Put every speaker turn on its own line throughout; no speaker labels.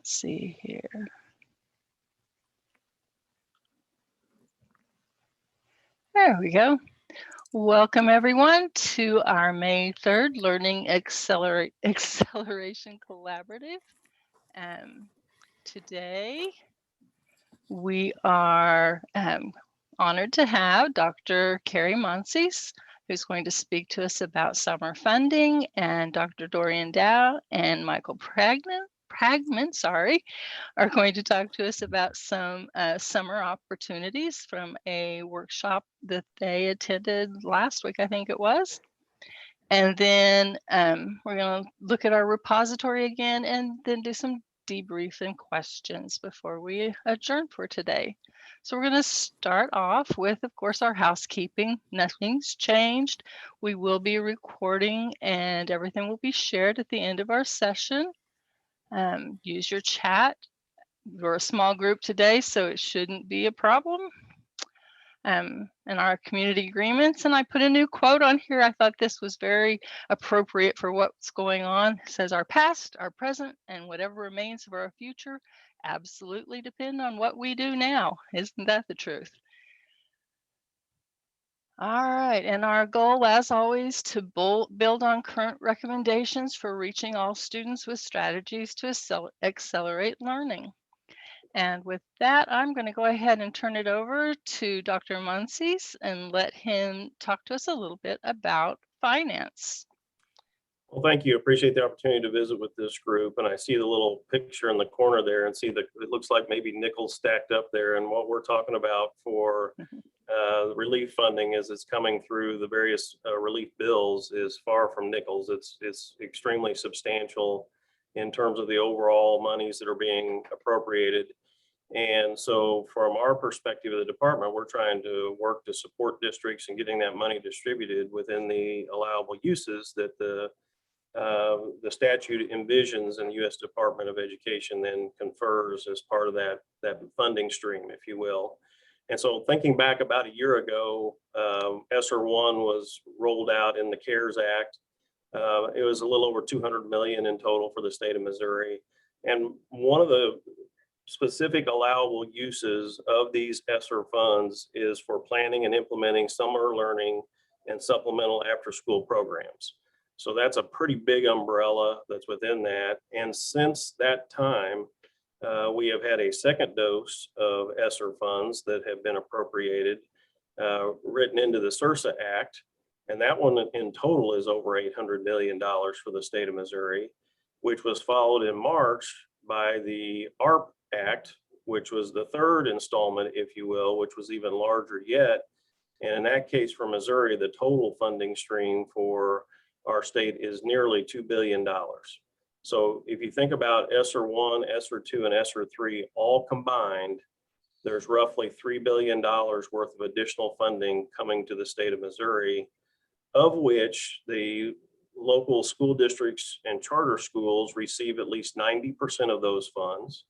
Let's see here. There we go. Welcome everyone to our May 3rd Learning Acceleration Collaborative. Today we are honored to have Dr. Kari Monsees, who's going to speak to us about summer funding, and Dr. Dorian Dow and Michael Pragman, are going to talk to us about some summer opportunities from a workshop that they attended last week, I think it was. And then we're going to look at our repository again and then do some debrief and questions before we adjourn for today. So we're going to start off with, of course, our housekeeping. Nothing's changed. We will be recording and everything will be shared at the end of our session. Use your chat. We're a small group today, so it shouldn't be a problem. And our community agreements, and I put a new quote on here. I thought this was very appropriate for what's going on. It says, our past, our present, and whatever remains of our future absolutely depend on what we do now. Isn't that the truth? All right, and our goal, as always, to build on current recommendations for reaching all students with strategies to accelerate learning. And with that, I'm going to go ahead and turn it over to Dr. Monsees and let him talk to us a little bit about finance.
Well, thank you. Appreciate the opportunity to visit with this group. And I see the little picture in the corner there and see that it looks like maybe nickels stacked up there. And what we're talking about for relief funding as it's coming through the various relief bills is far from nickels. It's extremely substantial in terms of the overall monies that are being appropriated. And so from our perspective of the department, we're trying to work to support districts and getting that money distributed within the allowable uses that the statute envisions and the U.S. Department of Education then confers as part of that funding stream, if you will. And so thinking back about a year ago, ESSER 1 was rolled out in the CARES Act. It was a little over $200 million in total for the state of Missouri. And one of the specific allowable uses of these ESSER funds is for planning and implementing summer learning and supplemental after-school programs. So that's a pretty big umbrella that's within that. And since that time, we have had a second dose of ESSER funds that have been appropriated, written into the SRSA Act. And that one in total is over $800 million for the state of Missouri, which was followed in March by the ARP Act, which was the third installment, if you will, which was even larger yet. And in that case for Missouri, the total funding stream for our state is nearly $2 billion. So if you think about ESSER 1, ESSER 2, and ESSER 3 all combined, there's roughly $3 billion worth of additional funding coming to the state of Missouri, of which the local school districts and charter schools receive at least 90% of those funds.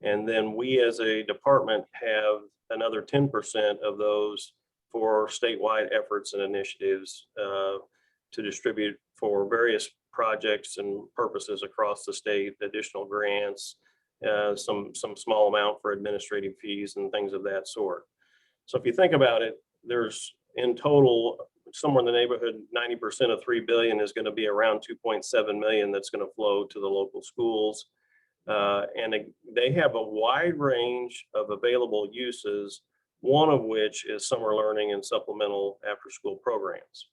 And then we as a department have another 10% of those for statewide efforts and initiatives to distribute for various projects and purposes across the state, additional grants, some small amount for administrative fees and things of that sort. So if you think about it, there's in total somewhere in the neighborhood 90% of $3 billion is going to be around 2.7 million that's going to flow to the local schools. And they have a wide range of available uses, one of which is summer learning and supplemental after-school programs.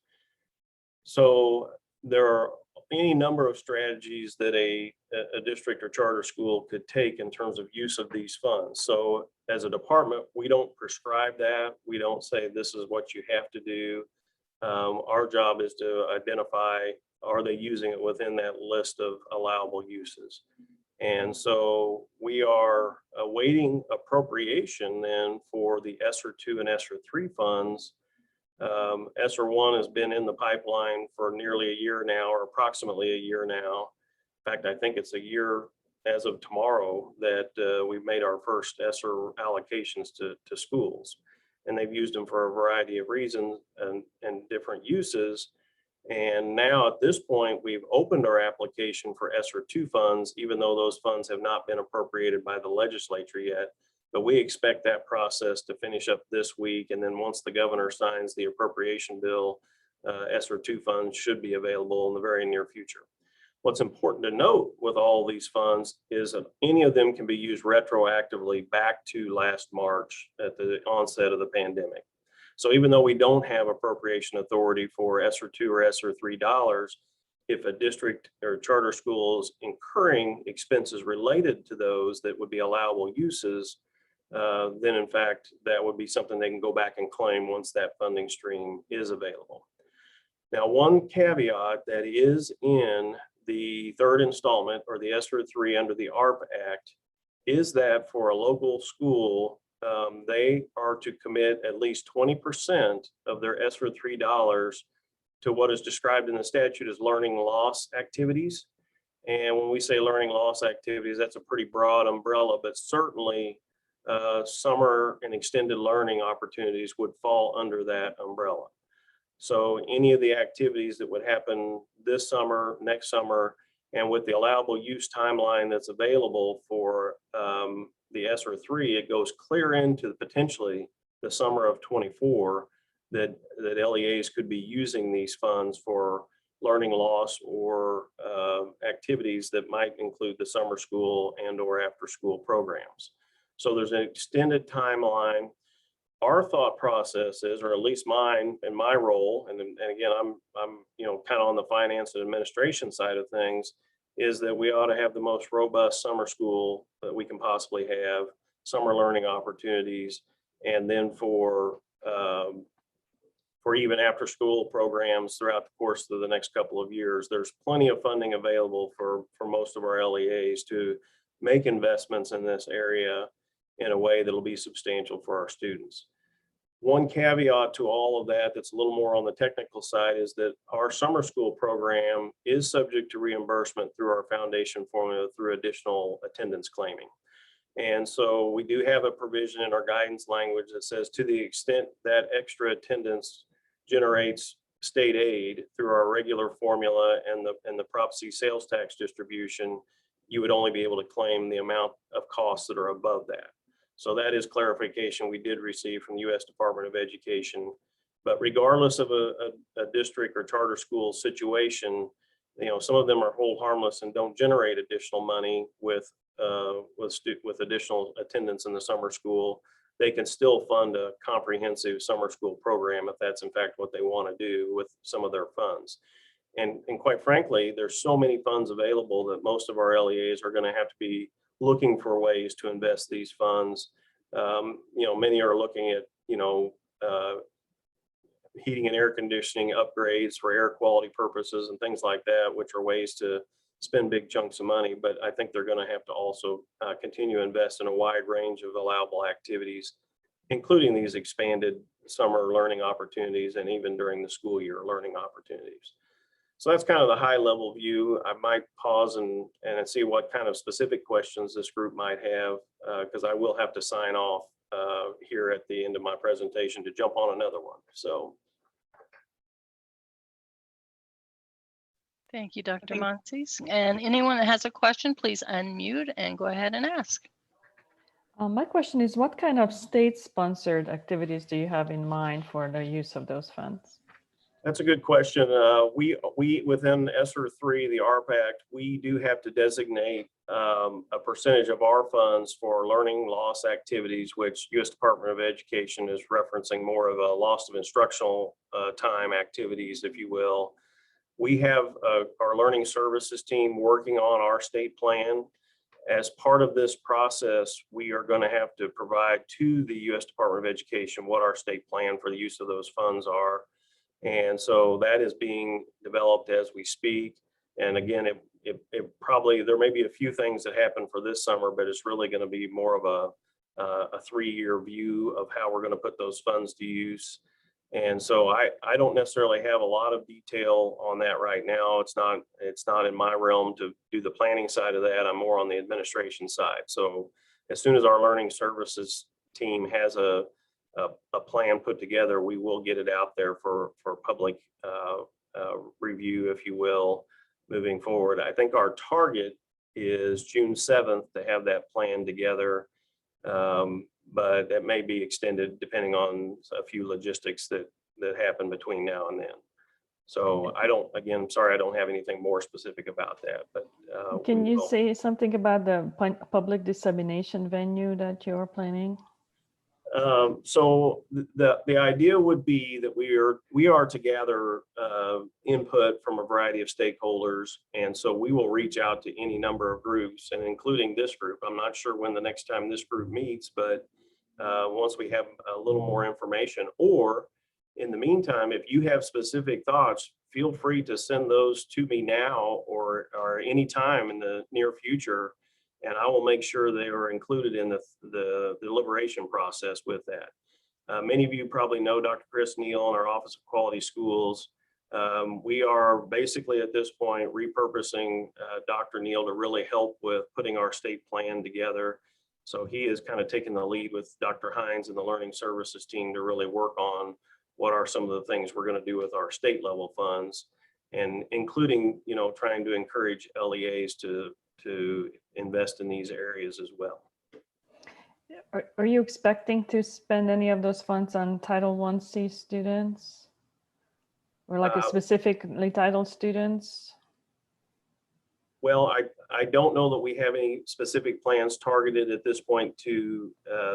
So there are any number of strategies that a district or charter school could take in terms of use of these funds. So as a department, we don't prescribe that. We don't say this is what you have to do. Our job is to identify, are they using it within that list of allowable uses? And so we are awaiting appropriation then for the ESSER 2 and ESSER 3 funds. ESSER 1 has been in the pipeline for nearly a year now, or approximately a year now. In fact, I think it's a year as of tomorrow that we've made our first ESSER allocations to schools. And they've used them for a variety of reasons and different uses. And now at this point, we've opened our application for ESSER 2 funds, even though those funds have not been appropriated by the legislature yet. But we expect that process to finish up this week. And then once the governor signs the appropriation bill, ESSER 2 funds should be available in the very near future. What's important to note with all these funds is that any of them can be used retroactively back to last March at the onset of the pandemic. So even though we don't have appropriation authority for ESSER 2 or ESSER 3 dollars, if a district or charter school is incurring expenses related to those that would be allowable uses, then in fact, that would be something they can go back and claim once that funding stream is available. Now, one caveat that is in the third installment or the ESSER 3 under the ARP Act is that for a local school, they are to commit at least 20% of their ESSER 3 dollars to what is described in the statute as learning loss activities. And when we say learning loss activities, that's a pretty broad umbrella, but certainly summer and extended learning opportunities would fall under that umbrella. So any of the activities that would happen this summer, next summer, and with the allowable use timeline that's available for the ESSER 3, it goes clear into potentially the summer of 24 that LEAs could be using these funds for learning loss or activities that might include the summer school and or after school programs. So there's an extended timeline. Our thought process is, or at least mine and my role, and again, I'm kind of on the finance and administration side of things, is that we ought to have the most robust summer school that we can possibly have, summer learning opportunities, and then for even after school programs throughout the course of the next couple of years. There's plenty of funding available for most of our LEAs to make investments in this area in a way that'll be substantial for our students. One caveat to all of that that's a little more on the technical side is that our summer school program is subject to reimbursement through our foundation formula through additional attendance claiming. And so we do have a provision in our guidance language that says to the extent that extra attendance generates state aid through our regular formula and the Prop C sales tax distribution, you would only be able to claim the amount of costs that are above that. So that is clarification we did receive from the U.S. Department of Education. But regardless of a district or charter school situation, some of them are hold harmless and don't generate additional money with additional attendance in the summer school. They can still fund a comprehensive summer school program if that's in fact what they want to do with some of their funds. And quite frankly, there's so many funds available that most of our LEAs are going to have to be looking for ways to invest these funds. Many are looking at, heating and air conditioning upgrades for air quality purposes and things like that, which are ways to spend big chunks of money. But I think they're going to have to also continue to invest in a wide range of allowable activities, including these expanded summer learning opportunities and even during the school year learning opportunities. So that's kind of the high level view. I might pause and see what kind of specific questions this group might have, because I will have to sign off here at the end of my presentation to jump on another one. So.
Thank you, Dr. Monsees. And anyone that has a question, please unmute and go ahead and ask.
My question is, what kind of state-sponsored activities do you have in mind for the use of those funds?
That's a good question. We within ESSER 3, the ARP Act, we do have to designate a percentage of our funds for learning loss activities, which U.S. Department of Education is referencing more of a loss of instructional time activities, if you will. We have our learning services team working on our state plan. As part of this process, we are going to have to provide to the U.S. Department of Education what our state plan for the use of those funds are. And so that is being developed as we speak. And again, it probably, there may be a few things that happen for this summer, but it's really going to be more of a 3-year view of how we're going to put those funds to use. And so I don't necessarily have a lot of detail on that right now. It's not in my realm to do the planning side of that. I'm more on the administration side. So as soon as our learning services team has a plan put together, we will get it out there for public if you will, moving forward. I think our target is June 7th to have that plan together. But that may be extended depending on a few logistics that happen between now and then. So again, sorry, I don't have anything more specific about that, but
can you say something about the public dissemination venue that you're planning?
So the idea would be that we are to gather input from a variety of stakeholders, and so we will reach out to any number of groups, and including this group. I'm not sure when the next time this group meets, but once we have a little more information, or in the meantime, if you have specific thoughts, feel free to send those to me now or any time in the near future, and I will make sure they are included in the deliberation process with that. Many of you probably know Dr. Chris Neal in our Office of Quality Schools. We are basically at this point repurposing Dr. Neal to really help with putting our state plan together. So he is kind of taking the lead with Dr. Hines and the Learning Services team to really work on what are some of the things we're going to do with our state level funds, and including, trying to encourage LEAs to invest in these areas as well.
Are you expecting to spend any of those funds on Title I-C students, or like a specifically titled students?
Well, I don't know that we have any specific plans targeted at this point to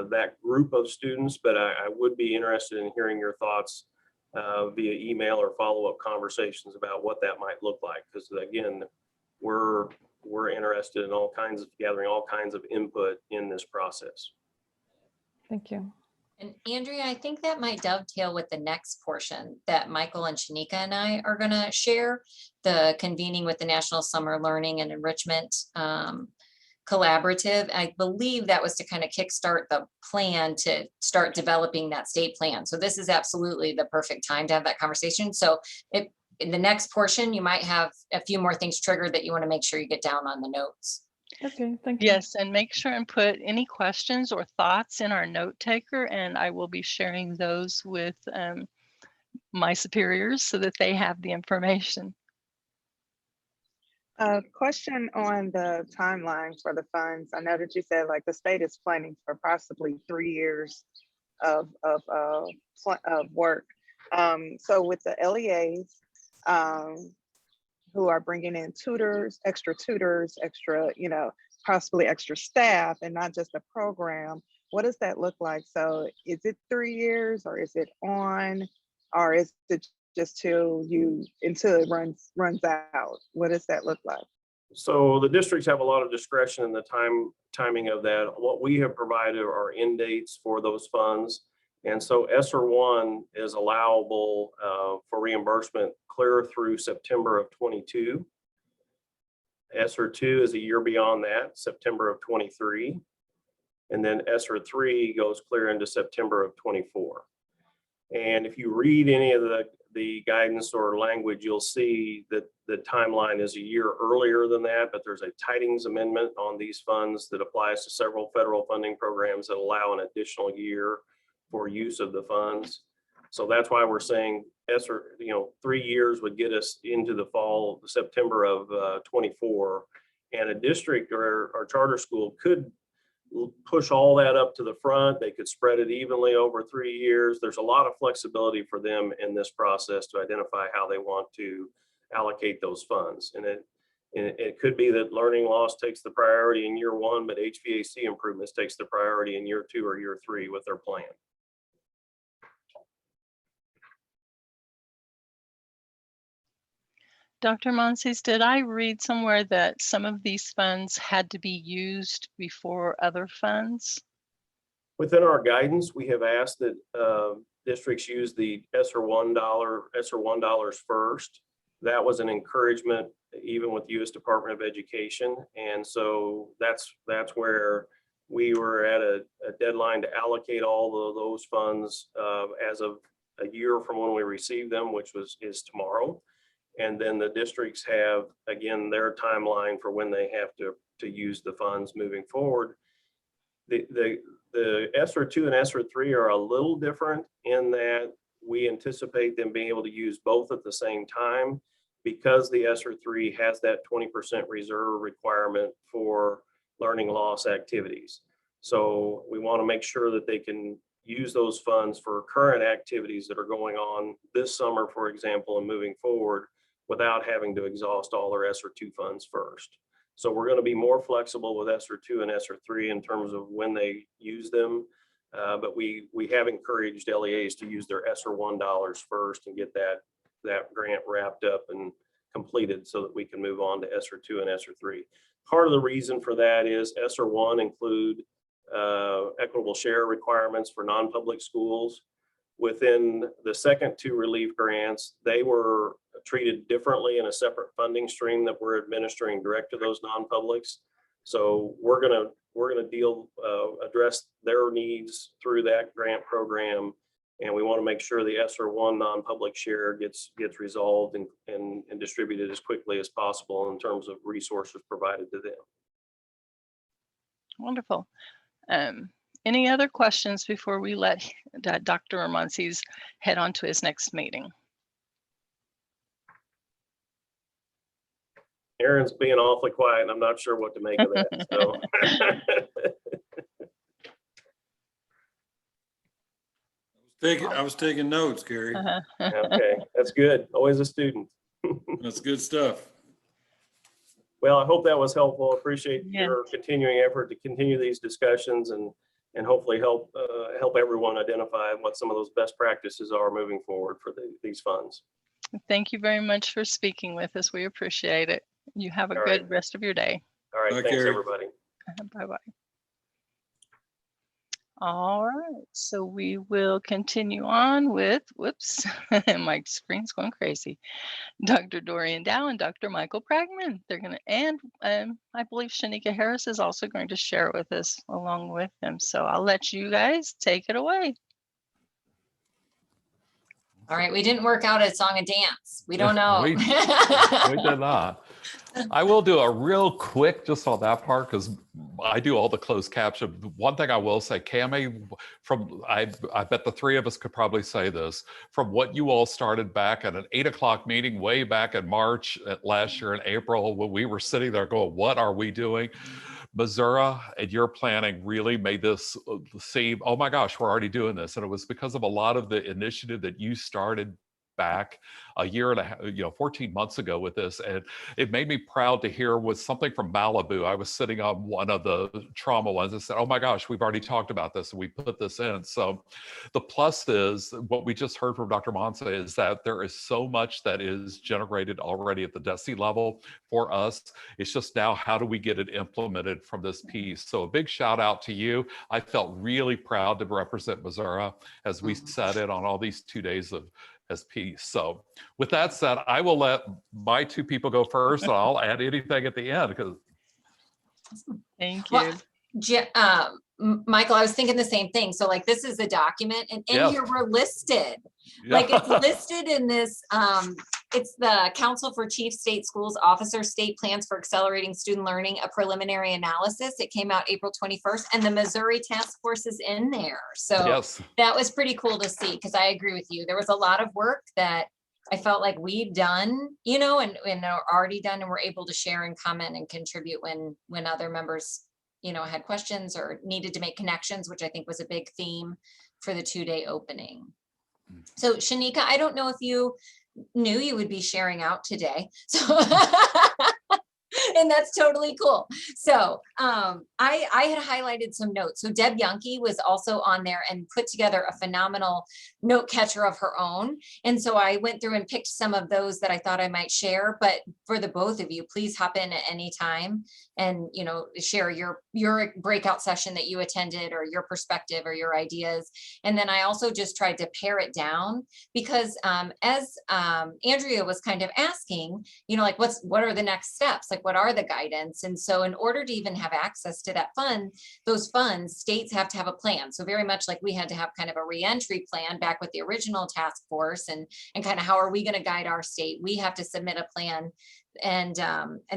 that group of students, but I would be interested in hearing your thoughts via email or follow-up conversations about what that might look like. Because again, we're interested in gathering all kinds of input in this process.
Thank you.
And Andrea, I think that might dovetail with the next portion that Michael and Shanika and I are going to share, the convening with the National Summer Learning and Enrichment Collaborative. I believe that was to kind of kickstart the plan to start developing that state plan. So this is absolutely the perfect time to have that conversation. So in the next portion, you might have a few more things triggered that you want to make sure you get down on the notes.
Okay, thank you.
Yes, and make sure and put any questions or thoughts in our note taker, and I will be sharing those with my superiors so that they have the information.
Question on the timeline for the funds. I know that you said like the state is planning for possibly 3 years of work. So with the LEAs who are bringing in tutors, extra, possibly extra staff and not just a program, what does that look like? So is it 3 years, or is it on, or is it just until it runs out? What does that look like?
So the districts have a lot of discretion in the timing of that. What we have provided are end dates for those funds. And so ESSER 1 is allowable for reimbursement clear through September of 22. ESSER 2 is a year beyond that, September of 23. And then ESSER 3 goes clear into September of 24. And if you read any of the guidance or language, you'll see that the timeline is a year earlier than that, but there's a tidings amendment on these funds that applies to several federal funding programs that allow an additional year for use of the funds. So that's why we're saying ESSER, 3 years would get us into the fall, September of 24. And a district or charter school could push all that up to the front. They could spread it evenly over 3 years. There's a lot of flexibility for them in this process to identify how they want to allocate those funds. And it could be that learning loss takes the priority in year 1, but HVAC improvements takes the priority in year 2 or year 3 with their plan.
Dr. Monsees, did I read somewhere that some of these funds had to be used before other funds?
Within our guidance, we have asked that districts use the ESSER $1 first. That was an encouragement even with the U.S. Department of Education. And so that's where we were at a deadline to allocate all of those funds as of a year from when we received them, which is tomorrow. And then the districts have, again, their timeline for when they have to use the funds moving forward. The ESSER 2 and ESSER 3 are a little different in that we anticipate them being able to use both at the same time. because the ESSER 3 has that 20% reserve requirement for learning loss activities. So we want to make sure that they can use those funds for current activities that are going on this summer, for example, and moving forward without having to exhaust all their ESSER 2 funds first. So we're going to be more flexible with ESSER 2 and ESSER 3 in terms of when they use them. But we have encouraged LEAs to use their ESSER 1 dollars first and get that grant wrapped up and completed so that we can move on to ESSER 2 and ESSER 3. Part of the reason for that is ESSER 1 include equitable share requirements for non-public schools. Within the second 2 relief grants, they were treated differently in a separate funding stream that we're administering direct to those non-publics. So we're gonna address their needs through that grant program, and we want to make sure the ESSER 1 non-public share gets resolved and distributed as quickly as possible in terms of resources provided to them.
Wonderful. Any other questions before we let Dr. Monsees head on to his next meeting?
Aaron's being awfully quiet, and I'm not sure what to make of that. So.
I was taking notes, Kari.
Okay, that's good. Always a student.
That's good stuff.
Well, I hope that was helpful. Appreciate your continuing effort to continue these discussions and hopefully help everyone identify what some of those best practices are moving forward for these funds.
Thank you very much for speaking with us. We appreciate it. You have a good rest of your day.
All right, thanks everybody.
Bye-bye. All right, so we will continue on with, whoops, my screen's going crazy. Dr. Dorian Dow and Dr. Michael Pragman. They're going to, and I believe Shanika Harris is also going to share with us along with them. So I'll let you guys take it away.
All right, we didn't work out a song and dance. We don't know.
We did not. I will do a real quick just on that part because I do all the closed caption. One thing I will say, Cami, I bet the 3 of us could probably say this, from what you all started back at an 8 o'clock meeting way back in March last year in April, when we were sitting there going, what are we doing? Missouri and your planning really made this seem, oh my gosh, we're already doing this. And it was because of a lot of the initiative that you started back a year and a half, 14 months ago with this. And it made me proud to hear with something from Malibu. I was sitting on one of the trauma ones and said, oh my gosh, we've already talked about this and we put this in. So the plus is what we just heard from Dr. Monsees is that there is so much that is generated already at the DESE level for us. It's just now, how do we get it implemented from this piece? So a big shout out to you. I felt really proud to represent Missouri as we sat in on all these 2 days as piece. So with that said, I will let my 2 people go first and I'll add anything at the end because.
Thank you.
Well, Michael, I was thinking the same thing. So like, this is a document and in here we're listed. Like it's listed in this, it's the Council for Chief State Schools Officer State Plans for Accelerating Student Learning, a preliminary analysis. It came out April 21st and the Missouri Task Force is in there. So that was pretty cool to see because I agree with you. There was a lot of work that I felt like we've done, and are already done and we're able to share and comment and contribute when other members had questions or needed to make connections, which I think was a big theme for the 2-day opening. So Shanika, I don't know if you knew you would be sharing out today. So and that's totally cool. So I had highlighted some notes. So Deb Yunke was also on there and put together a phenomenal note catcher of her own. And so I went through and picked some of those that I thought I might share. But for the both of you, please hop in at any time and share your breakout session that you attended or your perspective or your ideas. And then I also just tried to pare it down because as Andrea was kind of asking, like what are the next steps? Like what are the guidance? And so in order to even have access to that fund, those funds, states have to have a plan. So very much like we had to have kind of a reentry plan back with the original task force and kind of how are we going to guide our state? We have to submit a plan. And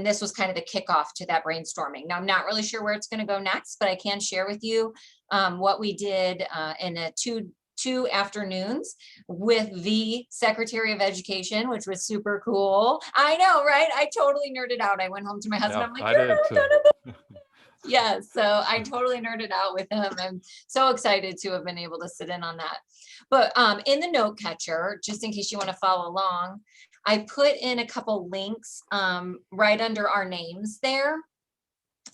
this was kind of the kickoff to that brainstorming. Now, I'm not really sure where it's going to go next, but I can share with you what we did in a 2 afternoons with the Secretary of Education, which was super cool. I know, right? I totally nerded out. I went home to my husband.
Yeah,
I'm like,
I
"You're
did
not
too.
gonna believe." Yeah, so I totally nerded out with him. I'm so excited to have been able to sit in on that. But in the note catcher, just in case you want to follow along, I put in a couple links right under our names there.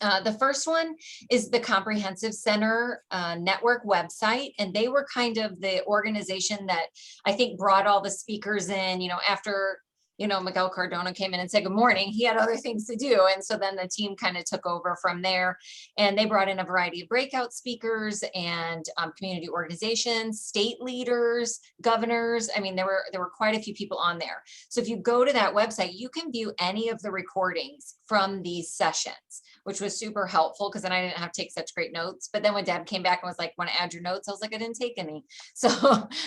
The first one is the Comprehensive Center network website, and they were kind of the organization that I think brought all the speakers in, after Miguel Cardona came in and said good morning. He had other things to do. And so then the team kind of took over from there, and they brought in a variety of breakout speakers and community organizations, state leaders, governors. I mean, there were quite a few people on there. So if you go to that website, you can view any of the recordings from these sessions, which was super helpful because then I didn't have to take such great notes. But then when Deb came back and was like, want to add your notes? I was like, I didn't take any. So,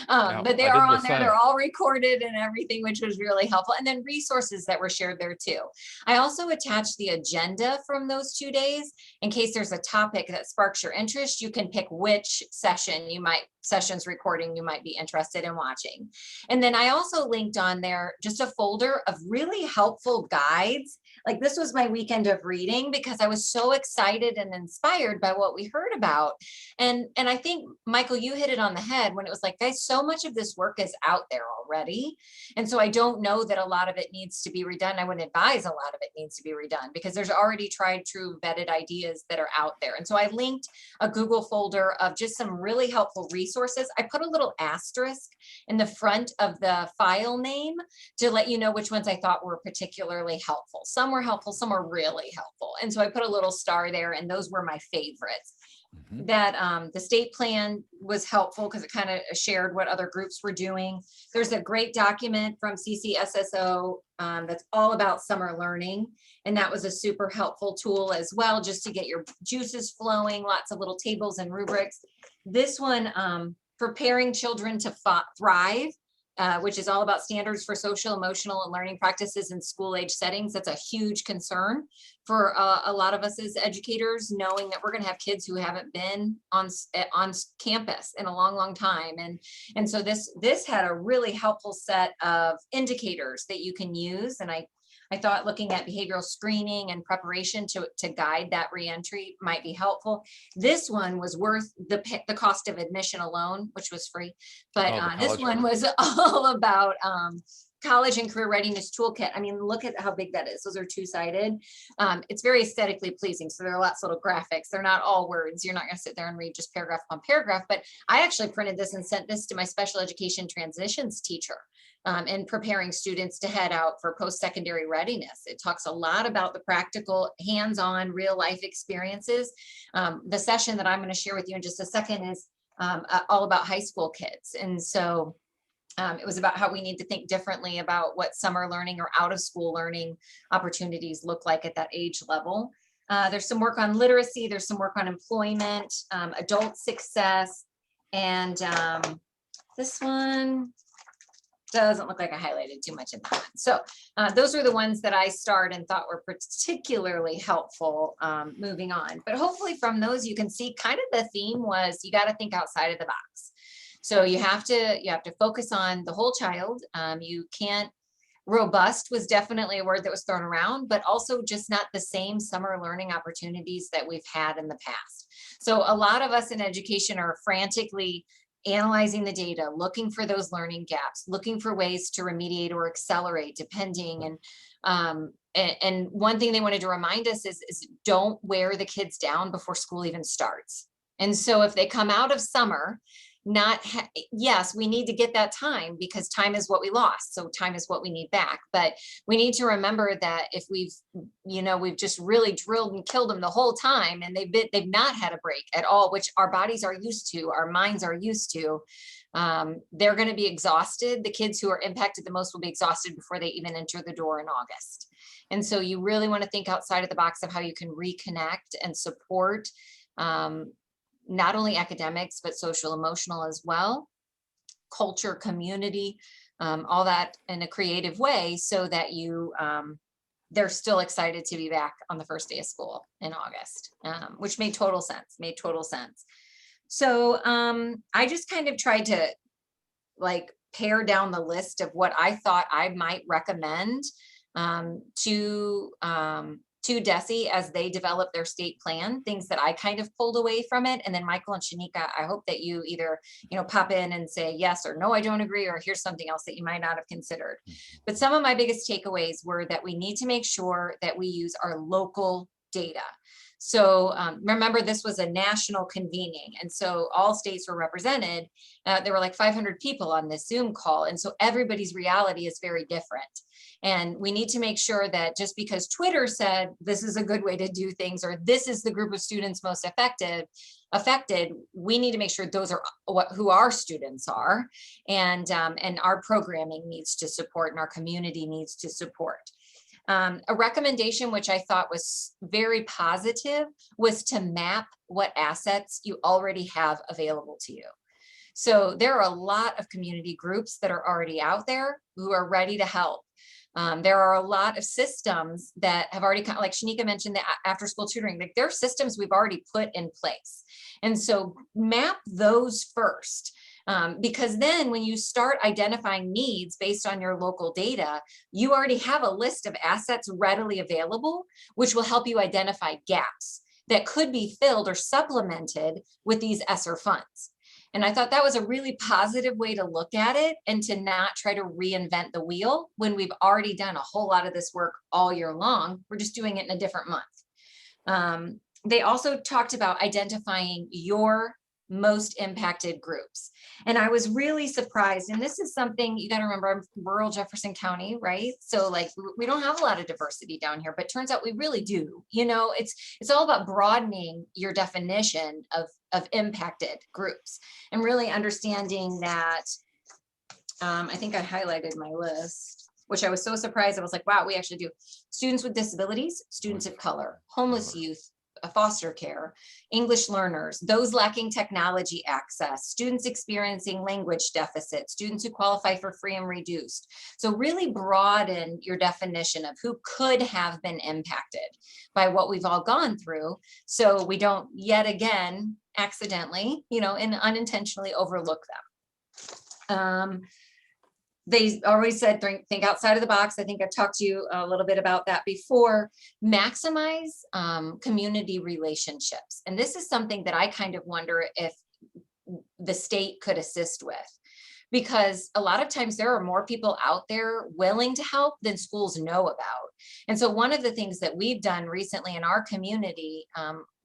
but they are on there. They're all recorded and everything, which was really helpful. And then resources that were shared there too. I also attached the agenda from those 2 days in case there's a topic that sparks your interest. You can pick which sessions recording you might be interested in watching. And then I also linked on there just a folder of really helpful guides. Like this was my weekend of reading because I was so excited and inspired by what we heard about. And I think, Michael, you hit it on the head when it was like, guys, so much of this work is out there already. And so I don't know that a lot of it needs to be redone. I wouldn't advise a lot of it needs to be redone because there's already tried, true, vetted ideas that are out there. And so I linked a Google folder of just some really helpful resources. I put a little asterisk in the front of the file name to let you know which ones I thought were particularly helpful. Some were helpful, some were really helpful. And so I put a little star there, and those were my favorites.
Mhm.
That the state plan was helpful because it kind of shared what other groups were doing. There's a great document from CCSSO that's all about summer learning. And that was a super helpful tool as well, just to get your juices flowing, lots of little tables and rubrics. This one, preparing children to thrive, which is all about standards for social, emotional, and learning practices in school age settings. That's a huge concern for a lot of us as educators, knowing that we're going to have kids who haven't been on campus in a long, long time. And so this had a really helpful set of indicators that you can use. And I thought looking at behavioral screening and preparation to guide that reentry might be helpful. This one was worth the cost of admission alone, which was free. But this one was all about college and career readiness toolkit. I mean, look at how big that is. Those are two-sided. It's very aesthetically pleasing. So there are lots of little graphics. They're not all words. You're not going to sit there and read just paragraph on paragraph. But I actually printed this and sent this to my special education transitions teacher. And preparing students to head out for post-secondary readiness. It talks a lot about the practical, hands-on, real-life experiences. The session that I'm going to share with you in just a second is all about high school kids. And so it was about how we need to think differently about what summer learning or out-of-school learning opportunities look like at that age level. There's some work on literacy. There's some work on employment, adult success, and this one doesn't look like I highlighted too much in that one. So those are the ones that I starred and thought were particularly helpful moving on. But hopefully from those, you can see kind of the theme was you got to think outside of the box. So you have to focus on the whole child. You can't, robust was definitely a word that was thrown around, but also just not the same summer learning opportunities that we've had in the past. So a lot of us in education are frantically analyzing the data, looking for those learning gaps, looking for ways to remediate or accelerate depending. And one thing they wanted to remind us is don't wear the kids down before school even starts. And so if they come out of summer, yes, we need to get that time because time is what we lost. So time is what we need back. But we need to remember that if we've just really drilled and killed them the whole time and they've not had a break at all, which our bodies are used to, our minds are used to, they're going to be exhausted. The kids who are impacted the most will be exhausted before they even enter the door in August. And so you really want to think outside of the box of how you can reconnect and support not only academics, but social, emotional as well, culture, community, all that in a creative way so that they're still excited to be back on the first day of school in August, which made total sense. So I just kind of tried to like pare down the list of what I thought I might recommend to DESE as they develop their state plan, things that I kind of pulled away from it. And then Michael and Shanika, I hope that you either, pop in and say yes or no, I don't agree, or here's something else that you might not have considered. But some of my biggest takeaways were that we need to make sure that we use our local data. So remember, this was a national convening. And so all states were represented. There were like 500 people on this Zoom call. And so everybody's reality is very different. And we need to make sure that just because Twitter said this is a good way to do things, or this is the group of students most affected, we need to make sure those are who our students are, and our programming needs to support and our community needs to support. A recommendation which I thought was very positive was to map what assets you already have available to you. So there are a lot of community groups that are already out there who are ready to help. There are a lot of systems that have already, like Shanika mentioned, the after school tutoring, like there are systems we've already put in place. And so map those first. Because then when you start identifying needs based on your local data, you already have a list of assets readily available, which will help you identify gaps that could be filled or supplemented with these ESSER funds. And I thought that was a really positive way to look at it, and to not try to reinvent the wheel when we've already done a whole lot of this work all year long. We're just doing it in a different month. They also talked about identifying your most impacted groups. And I was really surprised. And this is something you got to remember, I'm rural Jefferson County, right? So like we don't have a lot of diversity down here, but turns out we really do. It's all about broadening your definition of impacted groups and really understanding that. I think I highlighted my list, which I was so surprised. I was like, wow, we actually do. Students with disabilities, students of color, homeless youth, foster care, English learners, those lacking technology access, students experiencing language deficit, students who qualify for free and reduced. So really broaden your definition of who could have been impacted by what we've all gone through, so we don't yet again accidentally, and unintentionally overlook them. They always said, think outside of the box. I think I've talked to you a little bit about that before. Maximize community relationships. And this is something that I kind of wonder if the state could assist with, because a lot of times there are more people out there willing to help than schools know about. And so one of the things that we've done recently in our community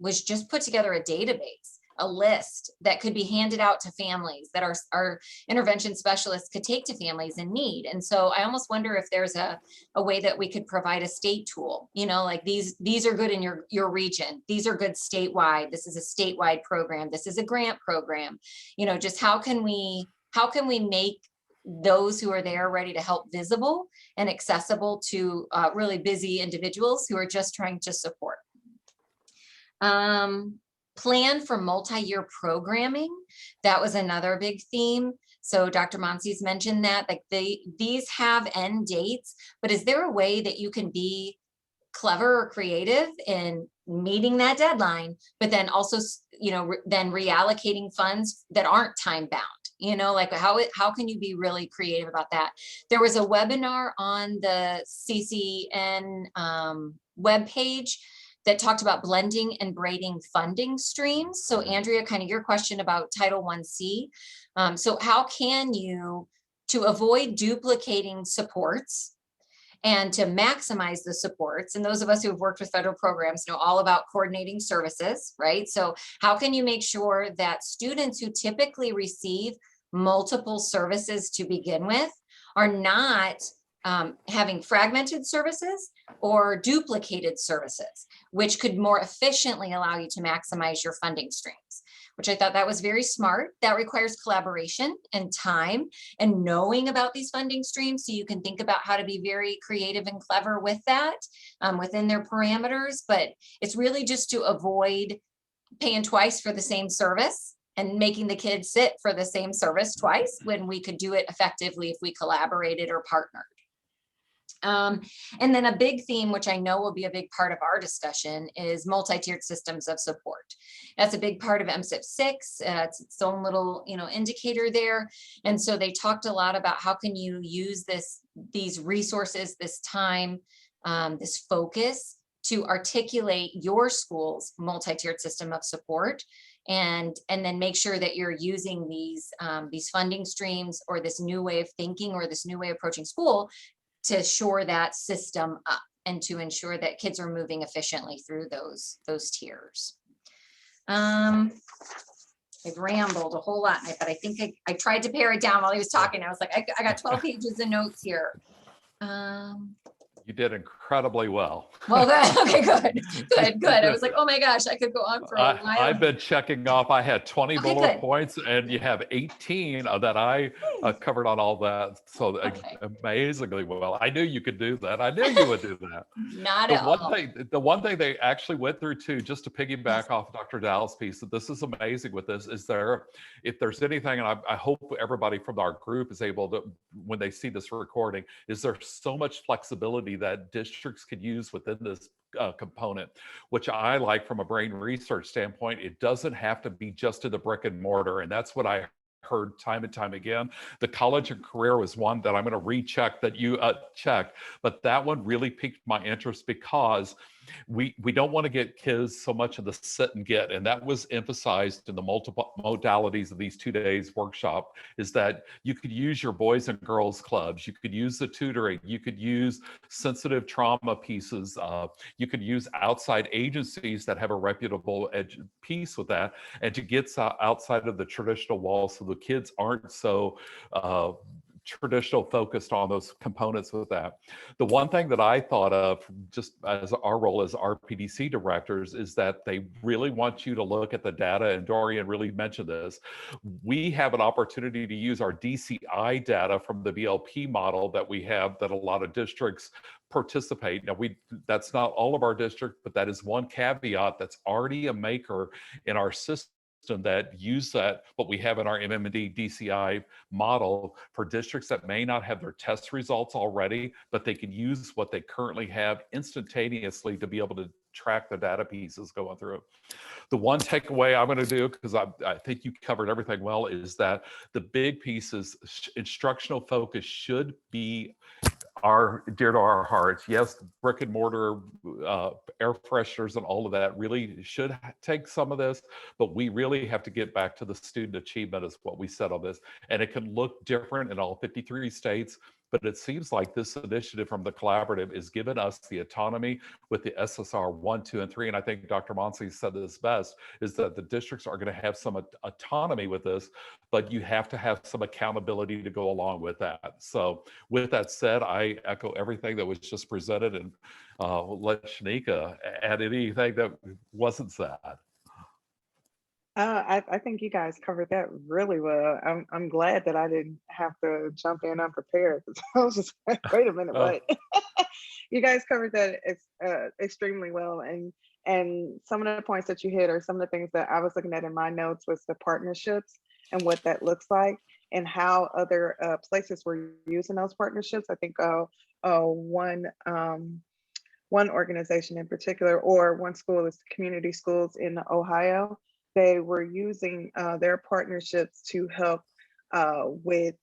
was just put together a database, a list that could be handed out to families that our intervention specialists could take to families in need. And so I almost wonder if there's a way that we could provide a state tool, like these are good in your region. These are good statewide. This is a statewide program. This is a grant program. Just how can we make those who are there ready to help visible and accessible to really busy individuals who are just trying to support. Plan for multi-year programming. That was another big theme. So Dr. Monsees mentioned that, like these have end dates, but is there a way that you can be clever or creative in meeting that deadline, but then also, then reallocating funds that aren't time bound? Like how can you be really creative about that? There was a webinar on the CCN webpage that talked about blending and braiding funding streams. So Andrea, kind of your question about Title I-C. So how can you, to avoid duplicating supports and to maximize the supports, and those of us who have worked with federal programs know all about coordinating services, right? So how can you make sure that students who typically receive multiple services to begin with are not having fragmented services or duplicated services, which could more efficiently allow you to maximize your funding streams, which I thought that was very smart. That requires collaboration and time and knowing about these funding streams, so you can think about how to be very creative and clever with that within their parameters. But it's really just to avoid paying twice for the same service and making the kids sit for the same service twice, when we could do it effectively if we collaborated or partnered. And then a big theme, which I know will be a big part of our discussion, is multi-tiered systems of support. That's a big part of MSIP 6. It's its own little, indicator there. And so they talked a lot about how can you use these resources, this time, this focus to articulate your school's multi-tiered system of support, and then make sure that you're using these funding streams or this new way of thinking or this new way of approaching school to shore that system up and to ensure that kids are moving efficiently through those tiers. I've rambled a whole lot, but I think I tried to pare it down while he was talking. I was like, I got 12 pages of notes here.
You did incredibly well.
Well, good. Okay, good. I was like, oh my gosh, I could go on for a while.
I've been checking off. I had 20
Okay,
bullet
good.
points, and you have 18 that I covered on all that. So
Okay.
amazingly well. I knew you could do that. I knew you would do that.
Not at all.
The one thing they actually went through too, just to piggyback off Dr. Dowell's piece, that this is amazing with this, is if there's anything, and I hope everybody from our group is able to, when they see this recording, is there so much flexibility that districts could use within this component, which I like from a brain research standpoint. It doesn't have to be just to the brick and mortar. And that's what I heard time and time again. The college and career was one that I'm going to recheck that you checked, but that one really piqued my interest because we don't want to get kids so much of the sit and get, and that was emphasized in the multiple modalities of these 2 days workshop, is that you could use your boys and girls clubs, you could use the tutoring, you could use sensitive trauma pieces, you could use outside agencies that have a reputable piece with that, and to get outside of the traditional walls so the kids aren't so traditional focused on those components with that. The one thing that I thought of just as our role as RPDC directors is that they really want you to look at the data, and Dorian really mentioned this. We have an opportunity to use our DCI data from the BLP model that we have, that a lot of districts participate. Now, that's not all of our districts, but that is one caveat that's already a maker in our system that use that, what we have in our MMD DCI model for districts that may not have their test results already, but they can use what they currently have instantaneously to be able to track the data pieces going through. The one takeaway I'm going to do, because I think you covered everything well, is that the big piece is instructional focus should be dear to our hearts. Yes, brick and mortar, air fresheners and all of that really should take some of this, but we really have to get back to the student achievement is what we said on this. And it can look different in all 53 states, but it seems like this initiative from the collaborative is giving us the autonomy with the SSR 1, 2, and 3. And I think Dr. Monsees said this best, is that the districts are going to have some autonomy with this, but you have to have some accountability to go along with that. So with that said, I echo everything that was just presented, and let Shanika add anything that wasn't said.
I think you guys covered that really well. I'm glad that I didn't have to jump in unprepared, because I was just like, wait a minute, what? You guys covered that extremely well, and some of the points that you hit are some of the things that I was looking at in my notes was the partnerships and what that looks like, and how other places were using those partnerships. I think one organization in particular, or one school, is community schools in Ohio. They were using their partnerships to help with,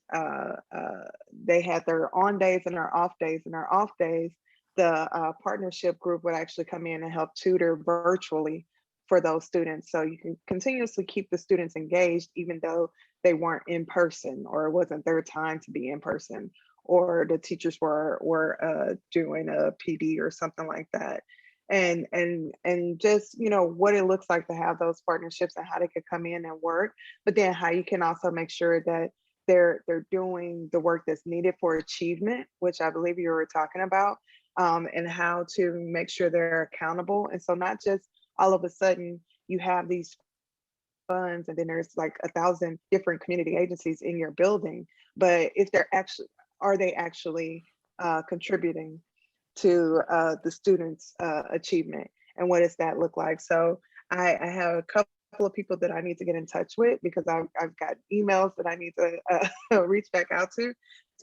they had their on days and their off days. And their off days, the partnership group would actually come in and help tutor virtually for those students. So you can continuously keep the students engaged, even though they weren't in person, or it wasn't their time to be in person, or the teachers were doing a PD or something like that. And just, what it looks like to have those partnerships and how they could come in and work, but then how you can also make sure that they're doing the work that's needed for achievement, which I believe you were talking about, and how to make sure they're accountable. And so not just all of a sudden you have these funds and then there's like 1,000 different community agencies in your building, but if are they actually contributing to the students' achievement, and what does that look like? So I have a couple of people that I need to get in touch with, because I've got emails that I need to reach back out to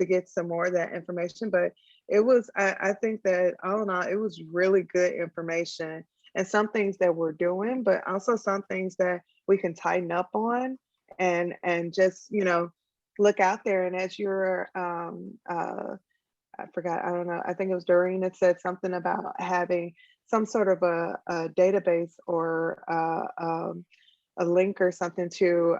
get some more of that information. But it was, I think that all in all, it was really good information and some things that we're doing, but also some things that we can tighten up on and just, you know, look out there. And as you're, I forgot, I don't know, I think it was Doreen that said something about having some sort of a database or a link or something to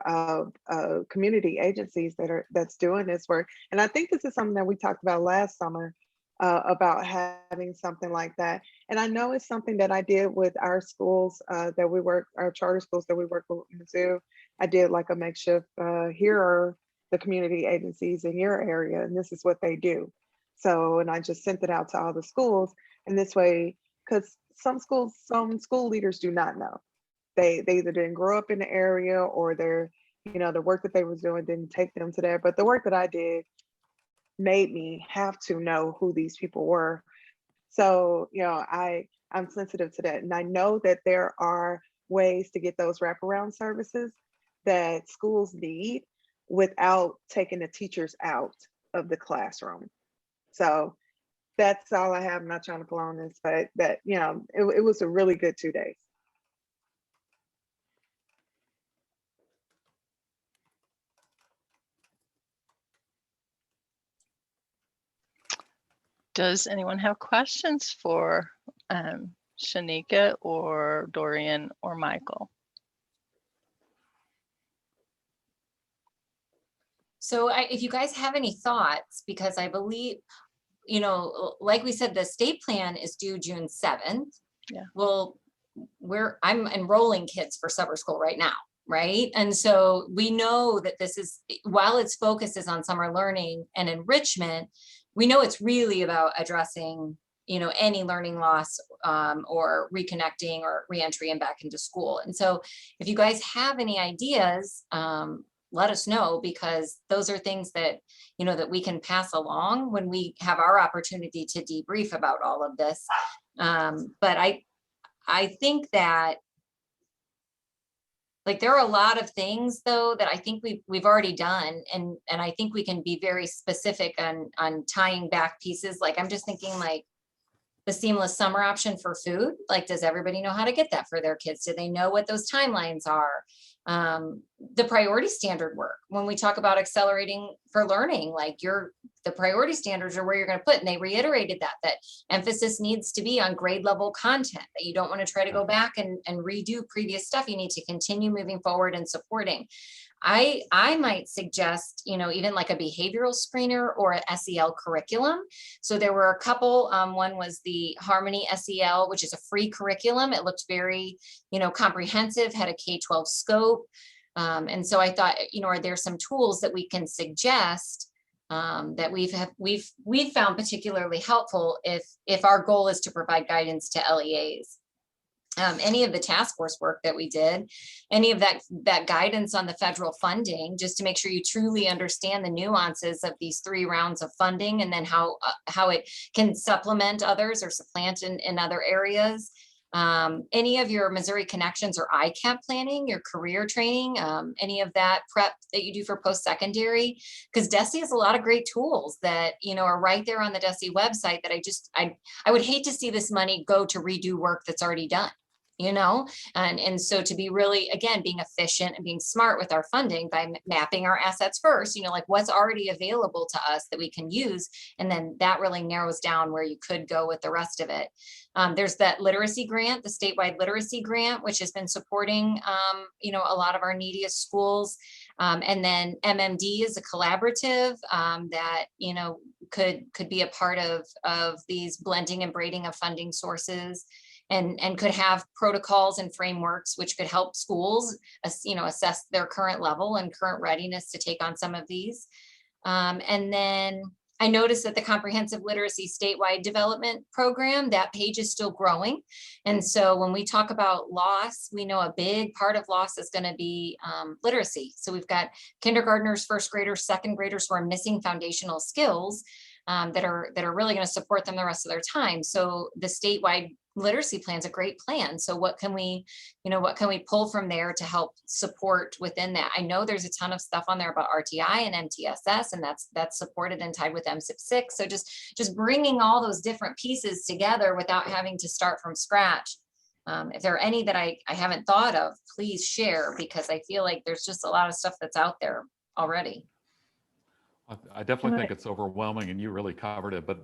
community agencies that's doing this work. And I think this is something that we talked about last summer, about having something like that. And I know it's something that I did with our schools that we work, our charter schools that we work with in Mizzou. I did like a makeshift, here are the community agencies in your area, and this is what they do. So, and I just sent it out to all the schools. And this way, because some school leaders do not know. They either didn't grow up in the area, or they're, you know, the work that they was doing didn't take them to there. But the work that I did made me have to know who these people were. So, you know, I'm sensitive to that. And I know that there are ways to get those wraparound services that schools need without taking the teachers out of the classroom. So that's all I have. I'm not trying to pull on this, but that, you know, it was a really good 2 days.
Does anyone have questions for Shanika or Dorian or Michael?
So if you guys have any thoughts, because I believe, you know, like we said, the state plan is due June 7th.
Yeah.
Well, I'm enrolling kids for summer school right now, right? And so we know that this is, while its focus is on summer learning and enrichment, we know it's really about addressing, you know, any learning loss or reconnecting or reentry and back into school. And so if you guys have any ideas, let us know, because those are things that, you know, that we can pass along when we have our opportunity to debrief about all of this. But I think that, like, there are a lot of things though that I think we've already done, and I think we can be very specific on tying back pieces. Like, I'm just thinking, like, the seamless summer option for food. Like, does everybody know how to get that for their kids? Do they know what those timelines are? The priority standard work, when we talk about accelerating for learning, like the priority standards are where you're going to put, and they reiterated that emphasis needs to be on grade level content, that you don't want to try to go back and redo previous stuff. You need to continue moving forward and supporting. I might suggest, you know, even like a behavioral screener or an SEL curriculum. So there were a couple, one was the Harmony SEL, which is a free curriculum. It looked very, you know, comprehensive, had a K-12 scope. And so I thought, you know, are there some tools that we can suggest that we've found particularly helpful if our goal is to provide guidance to LEAs? Any of the task force work that we did, any of that guidance on the federal funding, just to make sure you truly understand the nuances of these 3 rounds of funding, and then how it can supplement others or supplant in other areas. Any of your Missouri Connections or ICAP planning, your career training, any of that prep that you do for post-secondary, because DESE has a lot of great tools that, you know, are right there on the DESE website that I would hate to see this money go to redo work that's already done. You know, and so to be really, again, being efficient and being smart with our funding by mapping our assets first, you know, like what's already available to us that we can use. And then that really narrows down where you could go with the rest of it. There's that literacy grant, the statewide literacy grant, which has been supporting, you know, a lot of our neediest schools. And then MMD is a collaborative that, you know, could be a part of these blending and braiding of funding sources. And could have protocols and frameworks which could help schools, you know, assess their current level and current readiness to take on some of these. And then I noticed that the Comprehensive Literacy Statewide Development Program, that page is still growing. And so when we talk about loss, we know a big part of loss is going to be literacy. So we've got kindergartners, first graders, second graders who are missing foundational skills. that are really going to support them the rest of their time. So the statewide literacy plan is a great plan. So what can we pull from there to help support within that? I know there's a ton of stuff on there about RTI and MTSS, and that's supported and tied with MSIP6. So just bringing all those different pieces together without having to start from scratch. If there are any that I haven't thought of, please share, because I feel like there's just a lot of stuff that's out there already.
I definitely think it's overwhelming, and you really covered it. But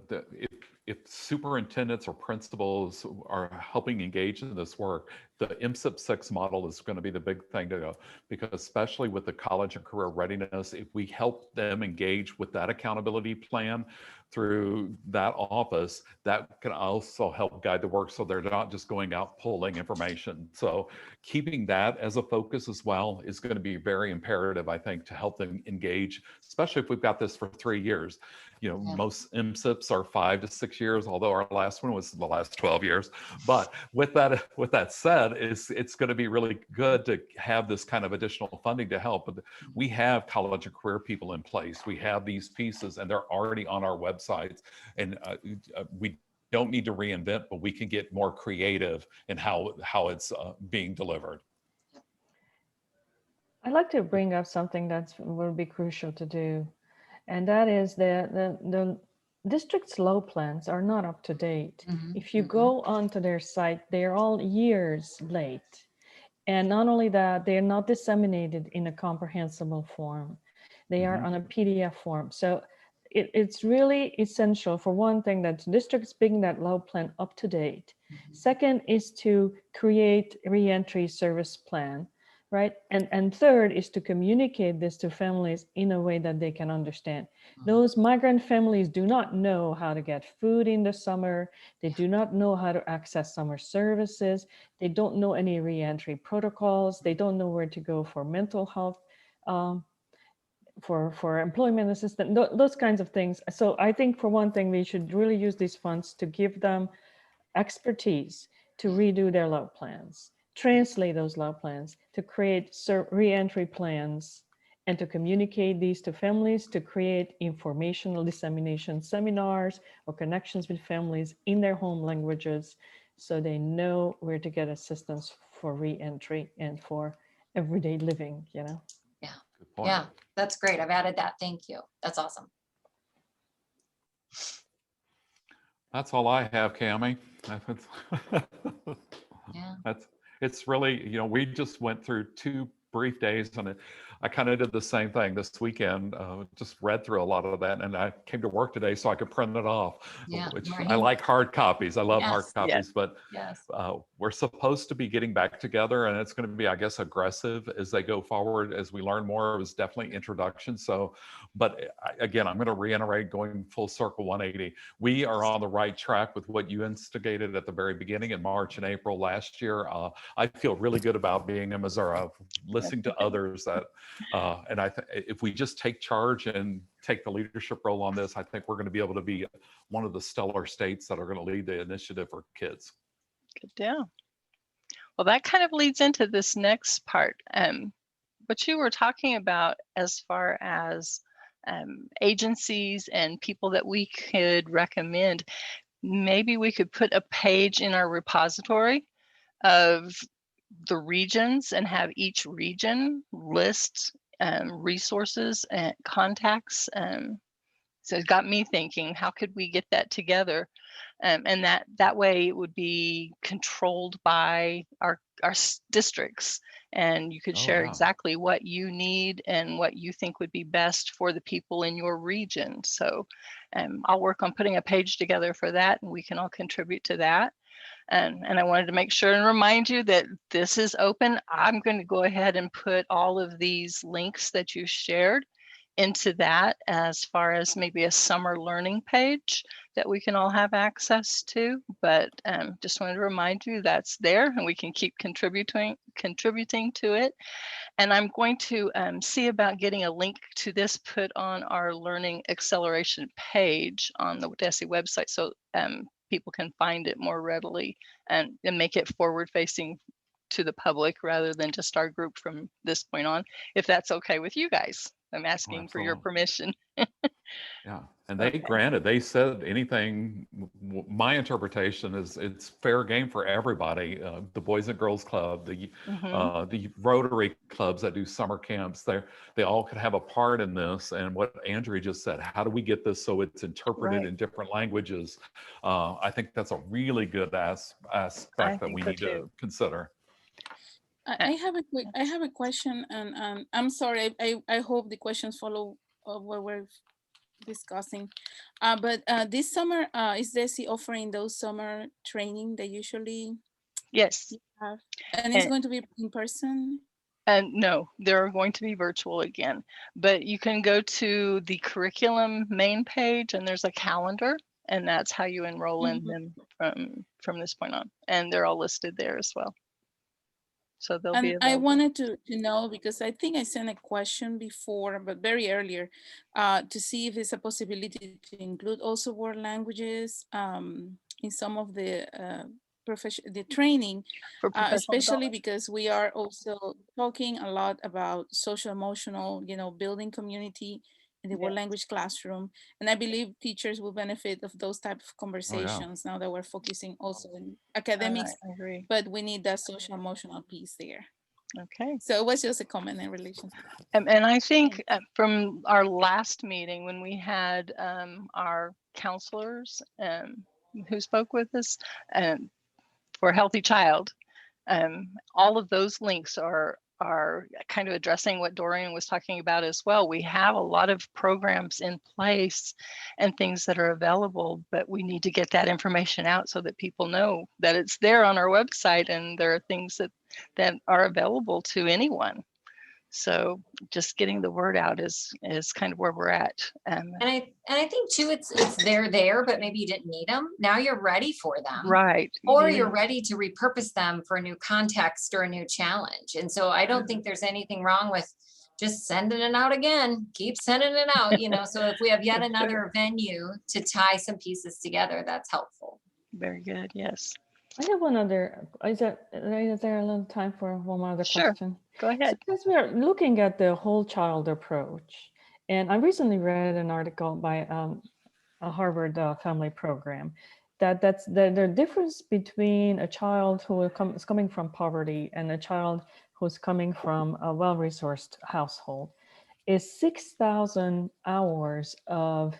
if superintendents or principals are helping engage in this work, the MSIP6 model is going to be the big thing to go, because especially with the college and career readiness, if we help them engage with that accountability plan through that office, that can also help guide the work so they're not just going out pulling information. So keeping that as a focus as well is going to be very imperative, I think, to help them engage, especially if we've got this for 3 years. You know, most MSIPs are 5 to 6 years, although our last one was the last 12 years. But with that said, it's going to be really good to have this kind of additional funding to help. But we have college and career people in place. We have these pieces, and they're already on our websites. And we don't need to reinvent, but we can get more creative in how it's being delivered.
I'd like to bring up something that will be crucial to do, and that is the district's low plans are not up to date. If you go onto their site, they're all years late. And not only that, they're not disseminated in a comprehensible form. They are on a PDF form. So it's really essential, for one thing, that districts bring that low plan up to date. Second is to create reentry service plan, right? And third is to communicate this to families in a way that they can understand. Those migrant families do not know how to get food in the summer. They do not know how to access summer services. They don't know any reentry protocols. They don't know where to go for mental health, for employment assistance, those kinds of things. So I think, for one thing, we should really use these funds to give them expertise to redo their load plans, translate those load plans, to create reentry plans, and to communicate these to families, to create informational dissemination seminars or connections with families in their home languages, so they know where to get assistance for reentry and for everyday living, you know?
Yeah, that's great. I've added that. Thank you. That's awesome.
That's all I have, Cami.
Yeah.
It's really, you know, we just went through 2 brief days, and I kind of did the same thing this weekend, just read through a lot of that, and I came to work today so I could print it off, which I like hard copies. I love hard copies, but we're supposed to be getting back together, and it's going to be, I guess, aggressive as they go forward, as we learn more. It was definitely introduction. So, but again, I'm going to reiterate, going full circle 180. We are on the right track with what you instigated at the very beginning in March and April last year. I feel really good about being in Missouri, listening to others that, and if we just take charge and take the leadership role on this, I think we're going to be able to be one of the stellar states that are going to lead the initiative for kids.
Good deal. Well, that kind of leads into this next part. What you were talking about as far as agencies and people that we could recommend, maybe we could put a page in our repository of the regions and have each region list resources and contacts. So it got me thinking, how could we get that together? And that way it would be controlled by our districts, and you could share exactly what you need and what you think would be best for the people in your region. So I'll work on putting a page together for that, and we can all contribute to that. And I wanted to make sure and remind you that this is open. I'm going to go ahead and put all of these links that you shared into that, as far as maybe a summer learning page that we can all have access to. But just wanted to remind you that's there, and we can keep contributing to it. And I'm going to see about getting a link to this put on our learning acceleration page on the DESE website, so people can find it more readily and make it forward facing to the public rather than just our group from this point on, if that's okay with you guys. I'm asking for your permission.
Yeah, and they said anything, my interpretation is it's fair game for everybody. The Boys and Girls Club, the Rotary clubs that do summer camps, they all could have a part in this. And what Andrea just said, how do we get this so it's interpreted in different languages? I think that's a really good aspect that we need to consider.
I have a question, and I'm sorry. I hope the questions follow what we're discussing. But this summer, is DESE offering those summer training they usually
Yes.
have? And it's going to be in person?
And no, they're going to be virtual again. But you can go to the curriculum main page, and there's a calendar, and that's how you enroll in them from this point on. And they're all listed there as well. So they'll be available.
I wanted to know, because I think I sent a question before, but very earlier, to see if there's a possibility to include also world languages in some of the training, especially because we are also talking a lot about social emotional, building community in the world language classroom. And I believe teachers will benefit of those type of conversations now that we're focusing also in academics,
I agree.
but we need that social emotional piece there.
Okay.
So it was just a comment in relation to that.
And I think from our last meeting when we had our counselors who spoke with us for a healthy child, all of those links are kind of addressing what Dorian was talking about as well. We have a lot of programs in place and things that are available, but we need to get that information out so that people know that it's there on our website and there are things that are available to anyone. So just getting the word out is kind of where we're at.
And I think too, it's there, but maybe you didn't need them. Now you're ready for them.
Right.
Or you're ready to repurpose them for a new context or a new challenge. And so I don't think there's anything wrong with just sending it out again, keep sending it out, so if we have yet another venue to tie some pieces together, that's helpful.
Very good. Yes.
I have one other, is there a little time for one other question?
Go ahead.
So because we're looking at the whole child approach, and I recently read an article by a Harvard family program that's the difference between a child who is coming from poverty and a child who's coming from a well-resourced household is 6,000 hours of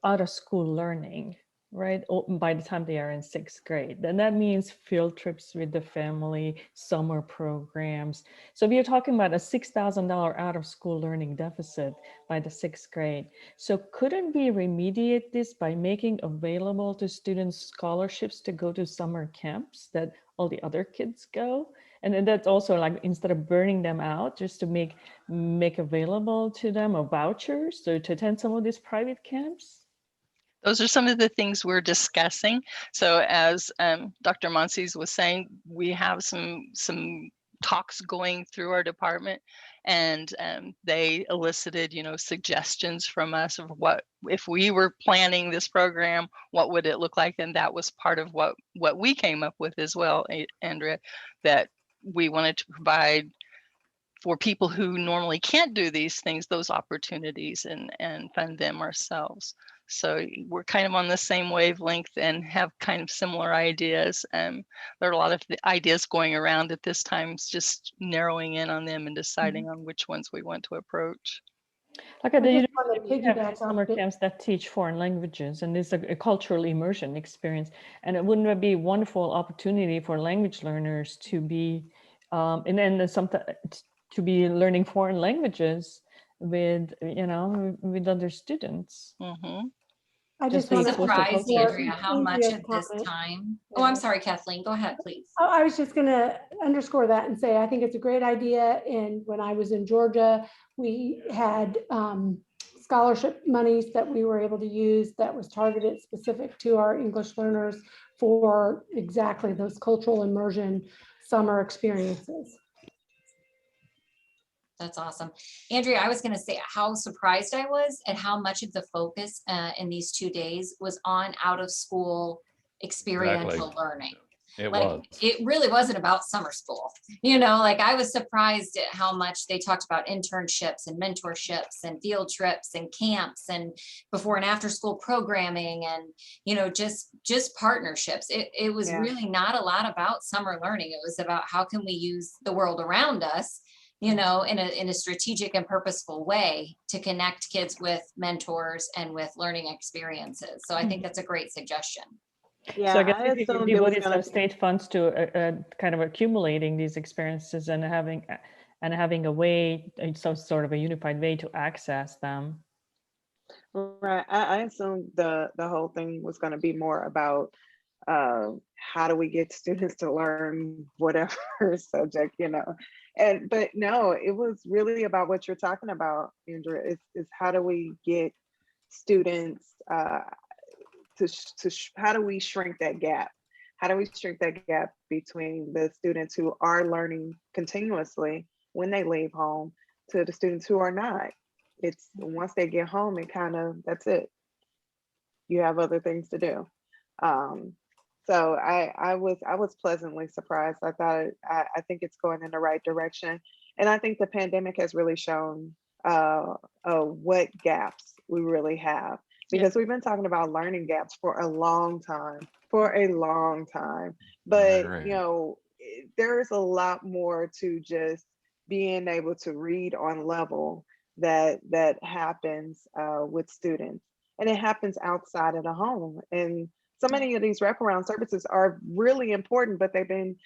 out-of-school learning, right? By the time they are in 6th grade. Then that means field trips with the family, summer programs. So we are talking about a $6,000 out of school learning deficit by the 6th grade. So couldn't we remediate this by making available to students scholarships to go to summer camps that all the other kids go? And then that's also like, instead of burning them out, just to make available to them a vouchers to attend some of these private camps?
Those are some of the things we're discussing. So as Dr. Monsees was saying, we have some talks going through our department, and they elicited, suggestions from us of what, if we were planning this program, what would it look like? And that was part of what we came up with as well, Andrea, that we wanted to provide for people who normally can't do these things, those opportunities, and fund them ourselves. So we're kind of on the same wavelength and have kind of similar ideas. There are a lot of ideas going around at this time. It's just narrowing in on them and deciding on which ones we want to approach.
Like at the university, we have summer camps that teach foreign languages, and it's a cultural immersion experience. And it wouldn't it be a wonderful opportunity for language learners to be, and then sometimes to be learning foreign languages with other students.
I just want to surprise Andrea how much of this time. Oh, I'm sorry, Kathleen. Go ahead, please.
Oh, I was just going to underscore that and say I think it's a great idea. And when I was in Georgia, we had scholarship monies that we were able to use that was targeted specific to our English learners for exactly those cultural immersion summer experiences.
That's awesome. Andrea, I was going to say how surprised I was at how much of the focus in these 2 days was on out of school experiential learning.
It
Like,
was.
it really wasn't about summer school. You know, like I was surprised at how much they talked about internships and mentorships and field trips and camps and before and after school programming and, you know, just partnerships. It was
Yeah.
really not a lot about summer learning. It was about how can we use the world around us, you know, in a strategic and purposeful way to connect kids with mentors and with learning experiences. So I think that's a great suggestion.
Yeah,
So I guess
I
if you
assumed it was
devoted
gonna
some state funds to kind of accumulating these experiences and having a way, some sort of a unified way to access them.
right. I assumed the whole thing was gonna be more about how do we get students to learn whatever subject, you know. But no, it was really about what you're talking about, Andrea, is how do we get students how do we shrink that gap? How do we shrink that gap between the students who are learning continuously when they leave home to the students who are not? It's once they get home, it kind of, that's it. You have other things to do. So I was pleasantly surprised. I think it's going in the right direction. And I think the pandemic has really shown what gaps we really have, because we've been talking about learning gaps for a long time, but
agree.
you know, there is a lot more to just being able to read on level that happens with students, and it happens outside of the home. And so many of these wraparound services are really important, but they've been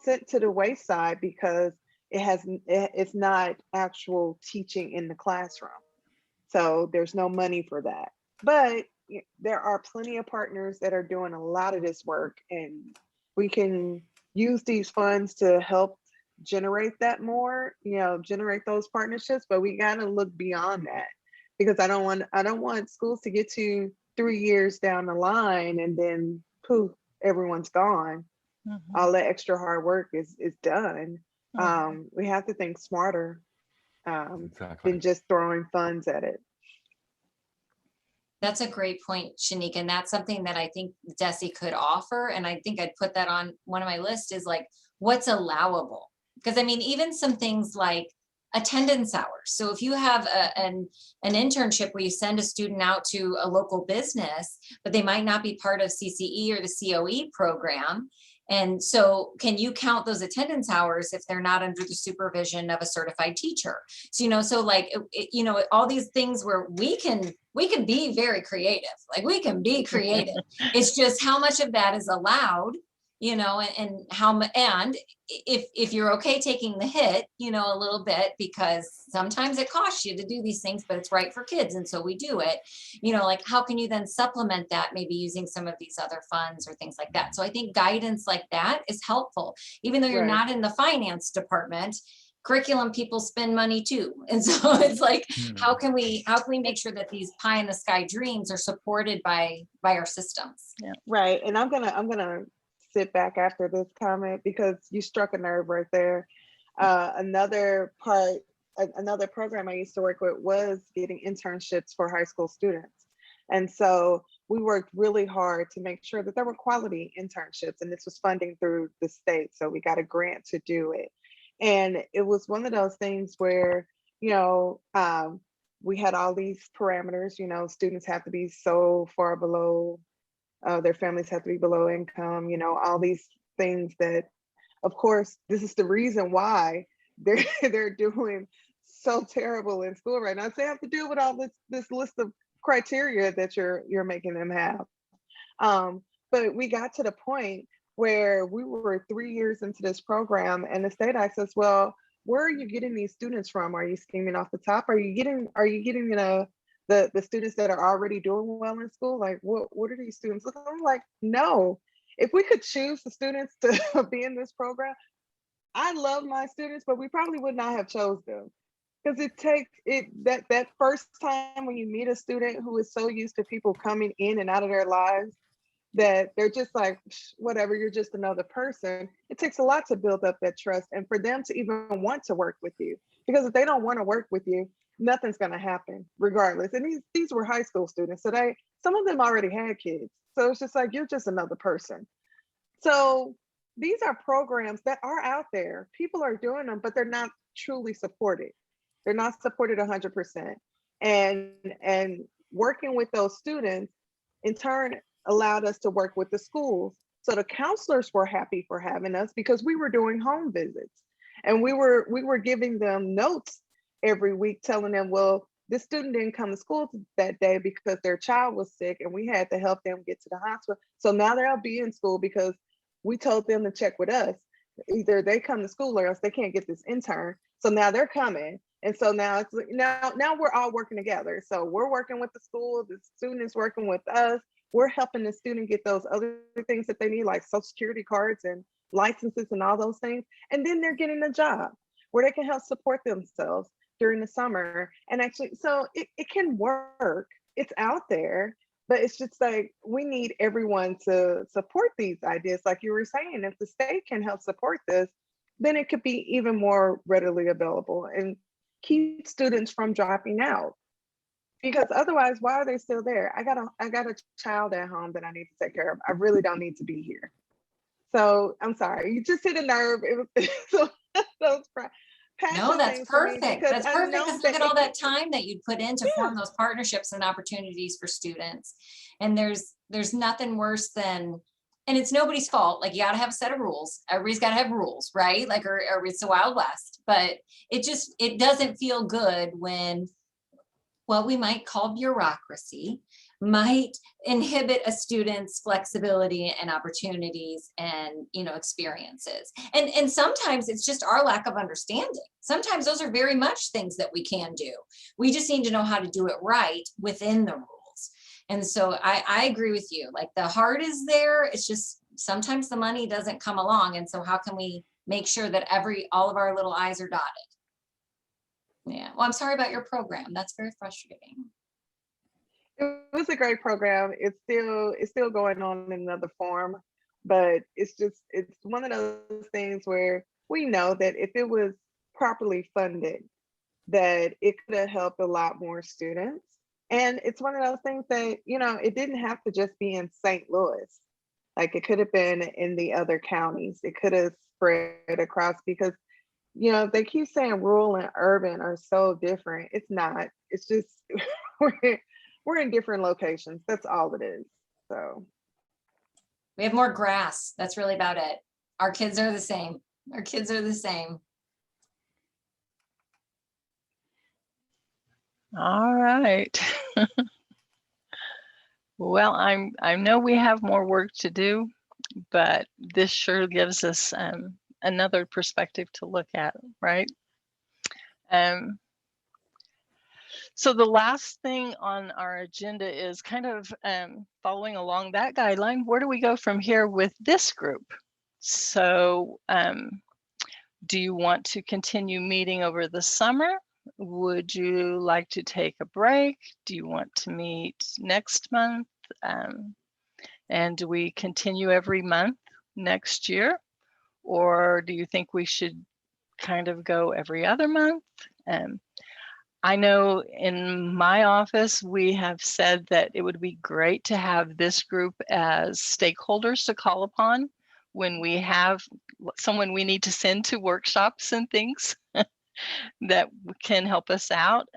sent to the wayside because it's not actual teaching in the classroom. So there's no money for that. But there are plenty of partners that are doing a lot of this work, and we can use these funds to help generate that more, you know, generate those partnerships. But we got to look beyond that, because I don't want schools to get to 3 years down the line and then poof, everyone's gone. All the extra hard work is done. We have to think smarter
Exactly.
than just throwing funds at it.
That's a great point, Shanique. And that's something that I think DESE could offer. And I think I'd put that on one of my lists, is like, what's allowable? Because I mean, even some things like attendance hours. So if you have an internship where you send a student out to a local business, but they might not be part of CCE or the COE program. And so can you count those attendance hours if they're not under the supervision of a certified teacher? So, you know, so like, you know, all these things where we can be very creative, like we can be creative. It's just how much of that is allowed, you know, and if you're okay taking the hit, you know, a little bit, because sometimes it costs you to do these things, but it's right for kids. And so we do it, you know, like how can you then supplement that, maybe using some of these other funds or things like that. So I think guidance like that is helpful, even though you're
Right.
not in the finance department. Curriculum people spend money too. And so it's like, how can we make sure that these pie in the sky dreams are supported by our systems?
Yeah.
Right. And I'm gonna sit back after this comment, because you struck a nerve right there. Another program I used to work with was getting internships for high school students. And so we worked really hard to make sure that there were quality internships, and this was funding through the state. So we got a grant to do it. And it was one of those things where, you know, we had all these parameters, you know, students have to be so far below, their families have to be below income, you know, all these things that, of course, this is the reason why they're doing so terrible in school right now. So they have to deal with all this list of criteria that you're making them have. But we got to the point where we were 3 years into this program, and the state asked us, well, where are you getting these students from? Are you scheming off the top? Are you getting you know, the students that are already doing well in school? Like, what are these students looking? I'm like, no. If we could choose the students to be in this program, I love my students, but we probably would not have chose them, because it takes that first time when you meet a student who is so used to people coming in and out of their lives that they're just like, whatever, you're just another person. It takes a lot to build up that trust, and for them to even want to work with you, because if they don't want to work with you, nothing's going to happen regardless. And these were high school students, so some of them already had kids. So it's just like, you're just another person. So these are programs that are out there. People are doing them, but they're not truly supported. They're not supported 100%. And working with those students in turn allowed us to work with the schools. So the counselors were happy for having us because we were doing home visits, and we were giving them notes every week telling them, well, this student didn't come to school that day because their child was sick and we had to help them get to the hospital. So now they'll be in school because we told them to check with us. Either they come to school or else they can't get this intern. So now they're coming. And so now it's now we're all working together. So we're working with the school, the student is working with us. We're helping the student get those other things that they need, like social security cards and licenses and all those things. And then they're getting a job where they can help support themselves during the summer. And actually, so it can work. It's out there, but it's just like, we need everyone to support these ideas. Like you were saying, if the state can help support this, then it could be even more readily available and keep students from dropping out. Because otherwise, why are they still there? I got a child at home that I need to take care of. I really don't need to be here. So I'm sorry, you just hit a nerve. It was so
No, that's perfect. That's perfect, because look at all that time that you'd put in to form those partnerships and opportunities for students. And there's nothing worse than, and it's nobody's fault. Like, you gotta have a set of rules. Everybody's gotta have rules, right? Like, or it's the Wild West. But it doesn't feel good when what we might call bureaucracy might inhibit a student's flexibility and opportunities and, experiences. And sometimes it's just our lack of understanding. Sometimes those are very much things that we can do. We just need to know how to do it right within the rules. And so I agree with you. Like, the heart is there. It's just sometimes the money doesn't come along. And so how can we make sure that all of our little I's are dotted? Yeah. Well, I'm sorry about your program. That's very frustrating.
It was a great program. It's still going on in another form, but it's one of those things where we know that if it was properly funded, that it could have helped a lot more students. And it's one of those things that, it didn't have to just be in St. Louis. Like, it could have been in the other counties. It could have spread across, because they keep saying rural and urban are so different. It's not. It's just we're in different locations. That's all it is. So
We have more grass. That's really about it. Our kids are the same.
All right. Well, I know we have more work to do, but this sure gives us another perspective to look at, right? So the last thing on our agenda is kind of following along that guideline. Where do we go from here with this group? So do you want to continue meeting over the summer? Would you like to take a break? Do you want to meet next month? And do we continue every month next year? Or do you think we should kind of go every other month? I know in my office, we have said that it would be great to have this group as stakeholders to call upon when we have someone we need to send to workshops and things that can help us out.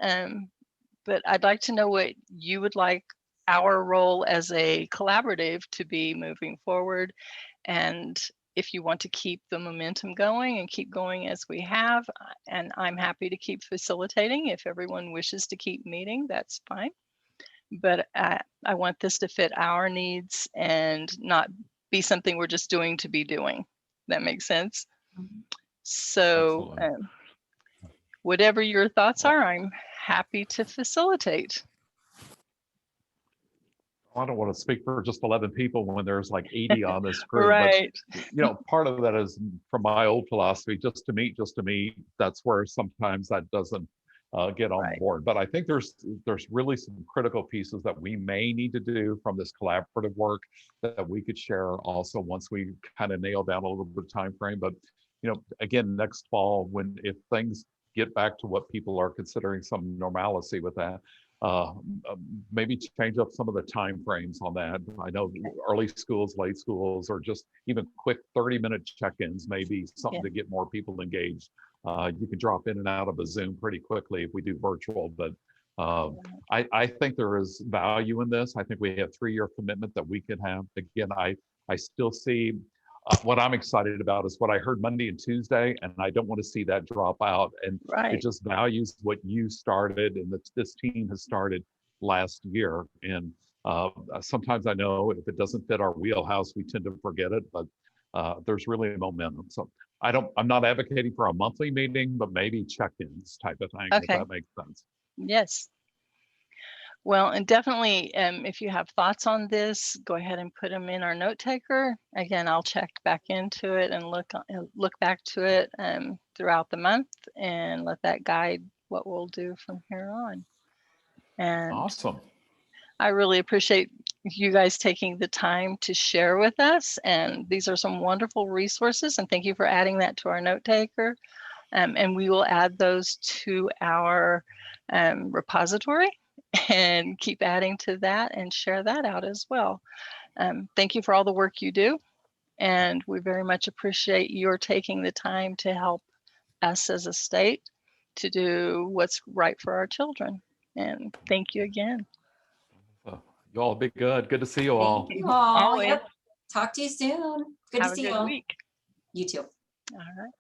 But I'd like to know what you would like our role as a collaborative to be moving forward. And if you want to keep the momentum going and keep going as we have, and I'm happy to keep facilitating. If everyone wishes to keep meeting, that's fine. But I want this to fit our needs and not be something we're just doing to be doing. That makes sense? So whatever your thoughts are, I'm happy to facilitate.
I don't want to speak for just 11 people when there's like 80 on this group.
Right.
But, part of that is from my old philosophy, just to meet. That's where sometimes that doesn't get on board. But I think there's really some critical pieces that we may need to do from this collaborative work that we could share also once we kind of nail down a little bit of time frame. But, again, next fall, if things get back to what people are considering some normalcy with that, maybe change up some of the time frames on that. I know early schools, late schools, or just even quick 30-minute check-ins may be something to get more people engaged. You can drop in and out of a Zoom pretty quickly if we do virtual, but I think there is value in this. I think we have 3-year commitment that we can have. Again, I still see what I'm excited about is what I heard Monday and Tuesday, and I don't want to see that drop out. And it just values what you started and that this team has started last year. And sometimes I know if it doesn't fit our wheelhouse, we tend to forget it, but there's really momentum. So I'm not advocating for a monthly meeting, but maybe check-ins type of thing, if that makes sense.
Yes. Well, and definitely, if you have thoughts on this, go ahead and put them in our note taker. Again, I'll check back into it and look back to it throughout the month and let that guide what we'll do from here on. And
awesome.
I really appreciate you guys taking the time to share with us. And these are some wonderful resources. And thank you for adding that to our note taker. And we will add those to our repository and keep adding to that and share that out as well. Thank you for all the work you do. And we very much appreciate your taking the time to help us as a state to do what's right for our children. And thank you again.
You all be good. Good to see you all.
Thank you all. Yep. Talk to you soon. Good to see you all.
Week.
You too.
All right.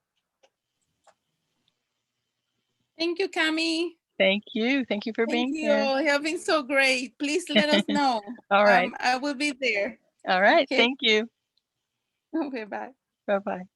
Thank you, Kami.
Thank you. Thank you for being here.
Thank you. You have been so great. Please let us know.
All right.
I will be there.
All right.
Okay.
Thank you.
Okay, bye.
Bye-bye.